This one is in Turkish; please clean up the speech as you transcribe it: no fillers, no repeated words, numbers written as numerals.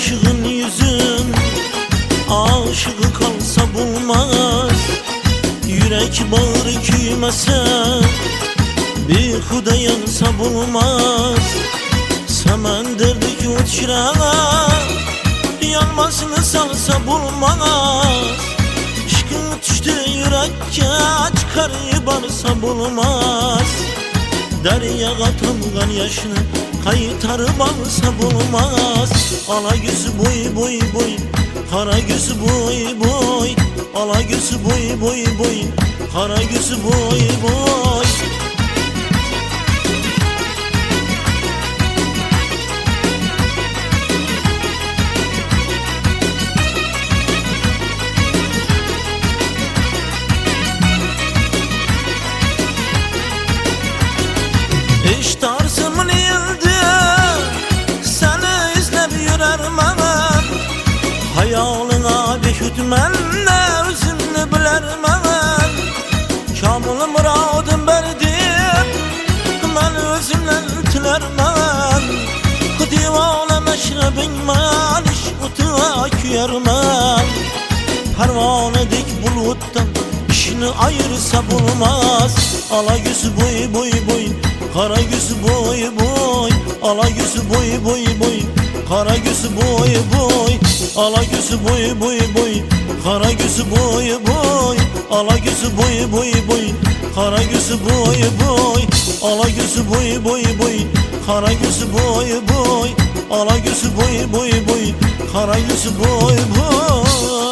aşığın yüzün, aşığı kalsa bulmaz. Yürek bağrı küymese, bir huda yansa bulmaz. Semen derdik uçra, yanmasını salsa bulmaz. İşkın düştü yürekke, çıkarı barsa bulmaz. Derya katamgan yaşını, kayıtarı balsa bulmaz. Ala gözü boy boy boy, kara gözü boy boy. Ala gözü boy boy boy, kara gözü boy boy. Hiç tarzımın ildi, seni izlep yürermem. Hayalına beşütmen de özünü bilermem. Kamil muradım berdim, ben özümle tilermem. Divane meşrebin maniş utuğa küyermem. Pervane dik buluttan işini ayırsa bulmaz. Ala gözü boy boy boy, kara gözü boy boy. Ala gözü boy boy boy, kara gözü boy boy. Ala gözü boy boy boy, kara gözü boy boy. Ala gözü boy boy boy, kara gözü boy boy. Ala gözü boy boy boy, kara gözü boy boy. Ala gözü boy boy boy, kara gözü boy boy.